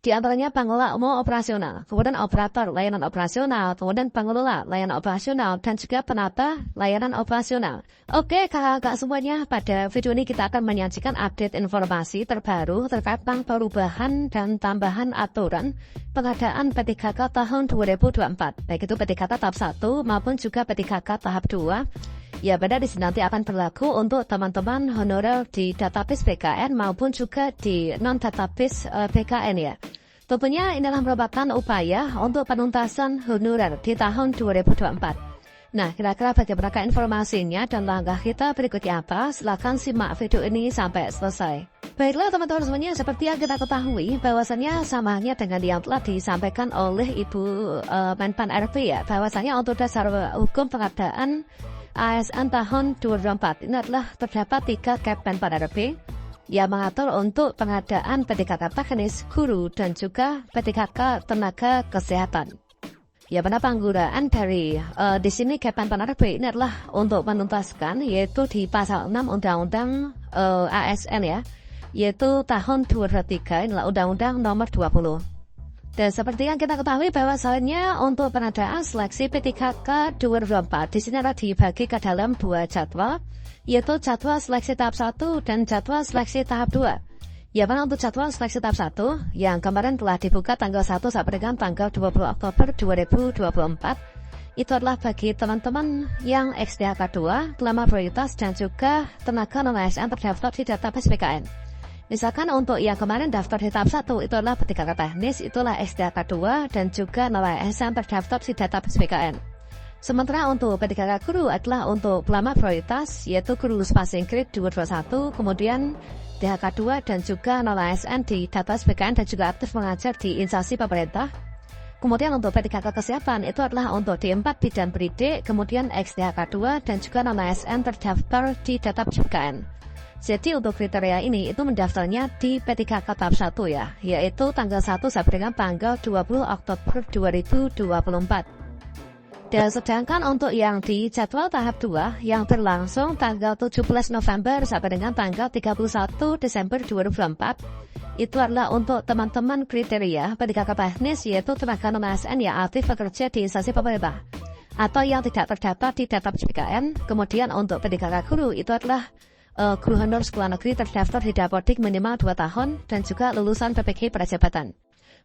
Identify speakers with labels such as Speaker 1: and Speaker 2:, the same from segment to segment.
Speaker 1: Di antaranya pengelola umum operasional, kemudian operator layanan operasional, kemudian pengelola layanan operasional, dan juga penata layanan operasional. Oke, kakak-kakak semuanya, pada video ini kita akan menyajikan update informasi terbaru terkait tentang perubahan dan tambahan aturan pengadaan P3K tahun 2024, baik itu P3K tahap 1 maupun juga P3K tahap 2. Ya, pada di sini nanti akan berlaku untuk teman-teman honorer di database BKN maupun juga di non-database BKN ya. Tentunya inilah merupakan upaya untuk penuntasan honorer di tahun 2024. Nah, kira-kira bagaimana informasinya dan langkah kita berikutnya apa? Silahkan simak video ini sampai selesai. Baiklah teman-teman semuanya, seperti yang kita ketahui bahwasannya sama halnya dengan yang telah disampaikan oleh Ibu Menpan RP ya, bahwasannya untuk dasar hukum pengadaan ASN tahun 2024 ini adalah terdapat 3 Kepmen pada RP yang mengatur untuk pengadaan P3K teknis, guru, dan juga P3K tenaga kesehatan. Ya, pada penggunaan dari di sini Kepmen pada RP ini adalah untuk menuntaskan yaitu di pasal 6 Undang-Undang ASN ya, yaitu tahun 2003 inilah Undang-Undang nomor 20. Dan seperti yang kita ketahui bahwasannya untuk pengadaan seleksi P3K 2024 di sini adalah dibagi ke dalam 2 jadwal, yaitu jadwal seleksi tahap 1 dan jadwal seleksi tahap 2. Ya, pada untuk jadwal seleksi tahap 1 yang kemarin telah dibuka tanggal 1 sampai dengan tanggal 20 Oktober 2024, itu adalah bagi teman-teman yang XDHK 2, pelamar prioritas, dan juga tenaga non-ASN terdaftar di database BKN. Misalkan untuk yang kemarin daftar di tahap 1 itu adalah P3K teknis, itulah XDHK 2 dan juga non-ASN terdaftar di database BKN. Sementara untuk P3K guru adalah untuk pelamar prioritas, yaitu guru lulus passing grade 221, kemudian DHK 2 dan juga non-ASN di database BKN dan juga aktif mengajar di instansi pemerintah. Kemudian untuk P3K kesehatan itu adalah untuk D4 bidan pendidik, kemudian XDHK 2 dan juga non-ASN terdaftar di database BKN. Jadi untuk kriteria ini itu mendaftarnya di P3K tahap 1 ya, yaitu tanggal 1 sampai dengan tanggal 20 Oktober 2024. Dan sedangkan untuk yang di jadwal tahap 2 yang berlangsung tanggal 17 November sampai dengan tanggal 31 Desember 2024, itu adalah untuk teman-teman kriteria P3K teknis, yaitu tenaga non-ASN yang aktif bekerja di instansi pemerintah atau yang tidak terdaftar di database BKN. Kemudian untuk P3K guru itu adalah guru honor sekolah negeri terdaftar di Dapodik minimal 2 tahun dan juga lulusan PPG Prajabatan.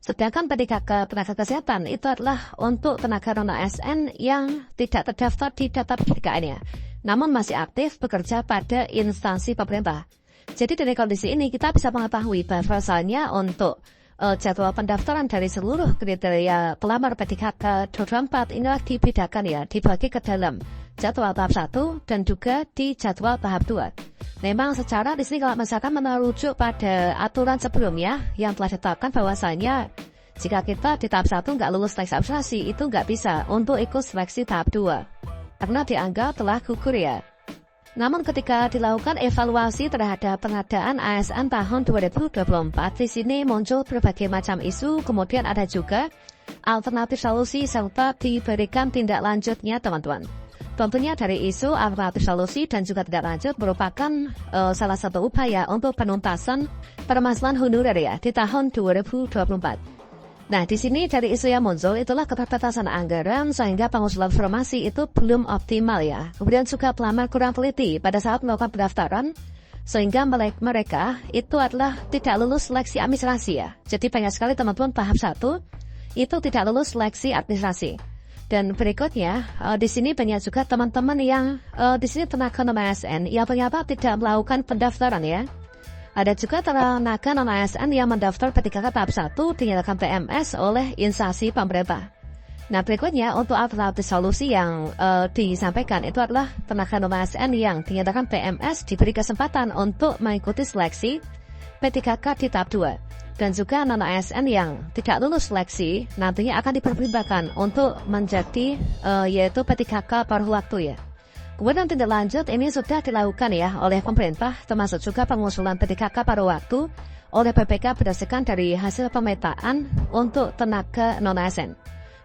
Speaker 1: Sedangkan P3K tenaga kesehatan itu adalah untuk tenaga non-ASN yang tidak terdaftar di database BKN-nya, namun masih aktif bekerja pada instansi pemerintah. Jadi dari kondisi ini kita bisa mengetahui bahwasannya untuk jadwal pendaftaran dari seluruh kriteria pelamar P3K 2024 inilah dibedakan ya, dibagi ke dalam jadwal tahap 1 dan juga di jadwal tahap 2. Memang secara di sini kalau misalkan merujuk pada aturan sebelumnya yang telah ditetapkan bahwasanya jika kita di tahap 1 nggak lulus seleksi administrasi itu nggak bisa untuk ikut seleksi tahap 2 karena dianggap telah gugur ya. Namun ketika dilakukan evaluasi terhadap pengadaan ASN tahun 2024, di sini muncul berbagai macam isu, kemudian ada juga alternatif solusi serta diberikan tindak lanjutnya teman-teman. Tentunya dari isu alternatif solusi dan juga tindak lanjut merupakan salah satu upaya untuk penuntasan permasalahan honorer ya di tahun 2024. Nah, di sini dari isu yang muncul itulah keterbatasan anggaran sehingga pengusulan formasi itu belum optimal ya. Kemudian juga pelamar kurang teliti pada saat melakukan pendaftaran sehingga mereka itu adalah tidak lulus seleksi administrasi ya. Jadi banyak sekali teman-teman tahap 1 itu tidak lulus seleksi administrasi. Dan berikutnya di sini banyak juga teman-teman yang di sini tenaga non-ASN yang ternyata tidak melakukan pendaftaran ya. Ada juga tenaga non-ASN yang mendaftar P3K tahap 1 dinyatakan PMS oleh instansi pemerintah. Nah, berikutnya untuk alternatif solusi yang disampaikan itu adalah tenaga non-ASN yang dinyatakan PMS diberi kesempatan untuk mengikuti seleksi P3K di tahap 2. Dan juga non-ASN yang tidak lulus seleksi nantinya akan dipertimbangkan untuk menjadi yaitu P3K paruh waktu ya. Kemudian tindak lanjut ini sudah dilakukan ya oleh pemerintah, termasuk juga pengusulan P3K paruh waktu oleh PPK berdasarkan dari hasil pemetaan untuk tenaga non-ASN.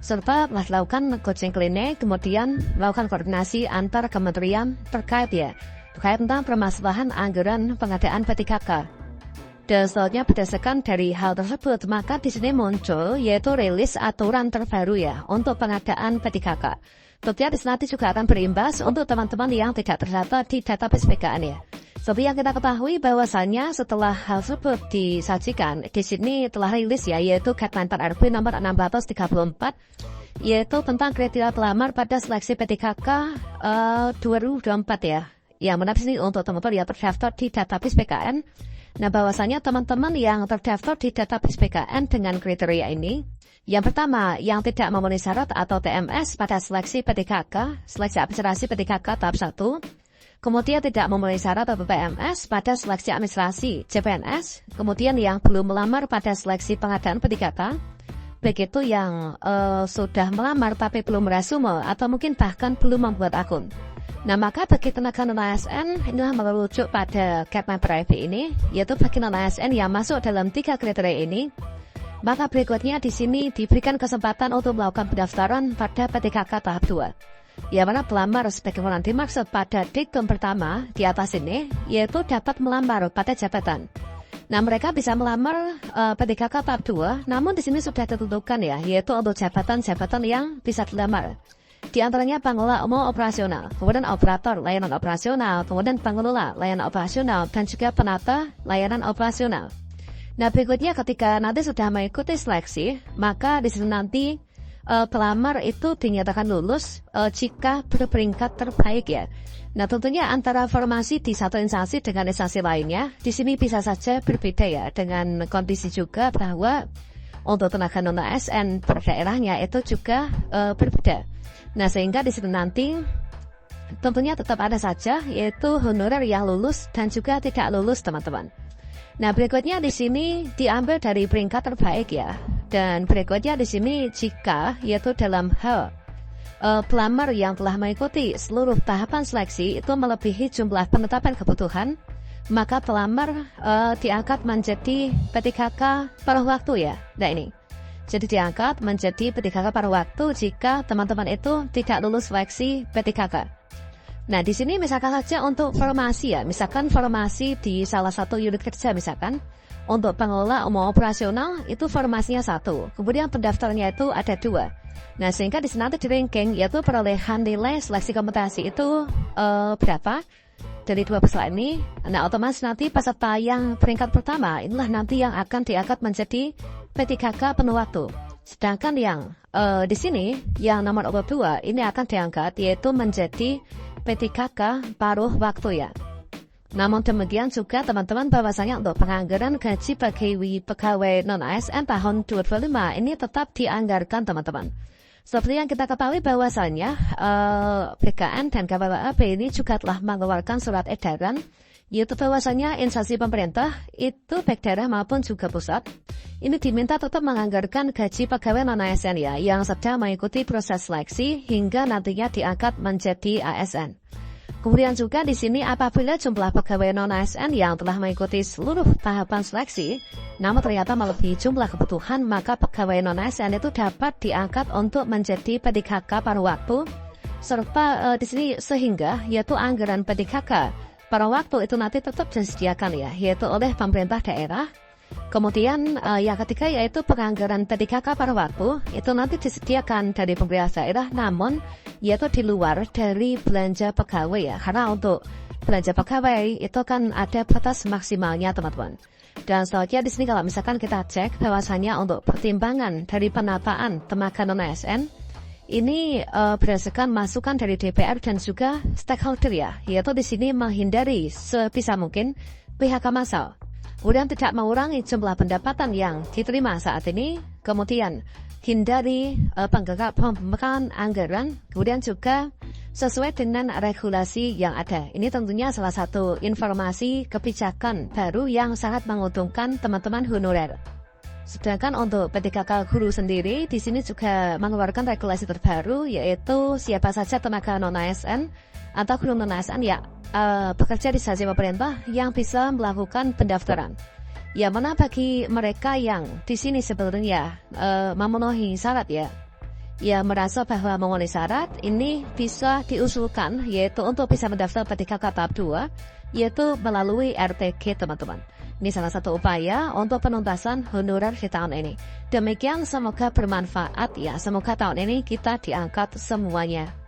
Speaker 1: Serta telah dilakukan coaching klinik, kemudian melakukan koordinasi antar kementerian terkait tentang permasalahan anggaran pengadaan P3K. Dan selanjutnya berdasarkan dari hal tersebut, maka di sini muncul yaitu rilis aturan terbaru ya untuk pengadaan P3K. Tentunya di sini nanti juga akan berimbas untuk teman-teman yang tidak terdata di database PKN ya. Seperti yang kita ketahui bahwasannya setelah hal tersebut disajikan, di sini telah rilis ya, yaitu Guideline 4 RB nomor 634, yaitu tentang kriteria pelamar pada seleksi P3K 2024 ya. Yang mana di sini untuk teman-teman yang terdaftar di database PKN. Nah, bahwasanya teman-teman yang terdaftar di database PKN dengan kriteria ini, yang pertama, yang tidak memenuhi syarat atau TMS pada seleksi P3K, seleksi administrasi P3K tahap 1, kemudian tidak memenuhi syarat atau PMS pada seleksi administrasi CPNS, kemudian yang belum melamar pada seleksi pengadaan P3K, begitu yang sudah melamar tapi belum meresume atau mungkin bahkan belum membuat akun. Nah, maka bagi tenaga non-ASN inilah merujuk pada Guideline PRIV ini, yaitu bagi non-ASN yang masuk dalam 3 kriteria ini, maka berikutnya di sini diberikan kesempatan untuk melakukan pendaftaran pada P3K tahap 2. Yang mana pelamar sebagaimana dimaksud pada diktum pertama di atas ini, yaitu dapat melamar pada jabatan. Nah, mereka bisa melamar P3K tahap 2, namun di sini sudah ditentukan ya, yaitu untuk jabatan-jabatan yang bisa dilamar. Di antaranya pengelola umum operasional, kemudian operator layanan operasional, kemudian pengelola layanan operasional, dan juga penata layanan operasional. Nah, berikutnya ketika nanti sudah mengikuti seleksi, maka di sini nanti pelamar itu dinyatakan lulus jika berperingkat terbaik ya. Nah, tentunya antara formasi di satu instansi dengan instansi lainnya, di sini bisa saja berbeda ya, dengan kondisi juga bahwa untuk tenaga non-ASN per daerahnya itu juga berbeda. Nah, sehingga di situ nanti tentunya tetap ada saja yaitu honorer yang lulus dan juga tidak lulus, teman-teman. Nah, berikutnya di sini diambil dari peringkat terbaik ya. Dan berikutnya di sini jika yaitu dalam hal pelamar yang telah mengikuti seluruh tahapan seleksi itu melebihi jumlah penetapan kebutuhan, maka pelamar diangkat menjadi P3K paruh waktu ya. Nah, ini. Jadi diangkat menjadi P3K paruh waktu jika teman-teman itu tidak lulus seleksi P3K. Nah, di sini misalkan saja untuk formasi ya, misalkan formasi di salah satu unit kerja misalkan, untuk pengelola umum operasional itu formasinya 1, kemudian pendaftarnya itu ada 2. Nah, sehingga di sini nanti di ranking yaitu perolehan nilai seleksi kompetensi itu berapa dari 2 peserta ini. Nah, otomatis nanti peserta yang peringkat pertama inilah nanti yang akan diangkat menjadi P3K penuh waktu. Sedangkan yang di sini yang nomor 2 ini akan diangkat yaitu menjadi P3K paruh waktu ya. Namun demikian juga teman-teman bahwasanya untuk penganggaran gaji bagi pegawai non-ASN tahun 2025 ini tetap dianggarkan, teman-teman. Seperti yang kita ketahui bahwasanya BKN dan KPPAB ini juga telah mengeluarkan surat edaran yaitu bahwasanya instansi pemerintah itu baik daerah maupun juga pusat ini diminta tetap menganggarkan gaji pegawai non-ASN ya yang sedang mengikuti proses seleksi hingga nantinya diangkat menjadi ASN. Kemudian juga di sini apabila jumlah pegawai non-ASN yang telah mengikuti seluruh tahapan seleksi namun ternyata melebihi jumlah kebutuhan, maka pegawai non-ASN itu dapat diangkat untuk menjadi P3K paruh waktu serta di sini sehingga yaitu anggaran P3K paruh waktu itu nanti tetap disediakan ya, yaitu oleh pemerintah daerah. Kemudian yang ketiga yaitu penganggaran P3K paruh waktu itu nanti disediakan dari pemerintah daerah, namun yaitu di luar dari belanja pegawai ya, karena untuk belanja pegawai itu kan ada batas maksimalnya, teman-teman. Dan selanjutnya di sini kalau misalkan kita cek bahwasanya untuk pertimbangan dari penataan tenaga non-ASN ini berdasarkan masukan dari DPR dan juga stakeholder ya, yaitu di sini menghindari sebisa mungkin PHK massal. Kemudian tidak mengurangi jumlah pendapatan yang diterima saat ini, kemudian hindari pembengkakan anggaran, kemudian juga sesuai dengan regulasi yang ada. Ini tentunya salah satu informasi kebijakan baru yang sangat menguntungkan teman-teman honorer. Sedangkan untuk P3K guru sendiri di sini juga mengeluarkan regulasi terbaru yaitu siapa saja tenaga non-ASN atau guru non-ASN ya bekerja di instansi pemerintah yang bisa melakukan pendaftaran. Ya, mana bagi mereka yang di sini sebenarnya memenuhi syarat ya merasa bahwa memenuhi syarat ini bisa diusulkan yaitu untuk bisa mendaftar P3K tahap 2 yaitu melalui RTG, teman-teman. Ini salah satu upaya untuk penuntasan honorer di tahun ini. Demikian, semoga bermanfaat ya. Semoga tahun ini kita diangkat semuanya.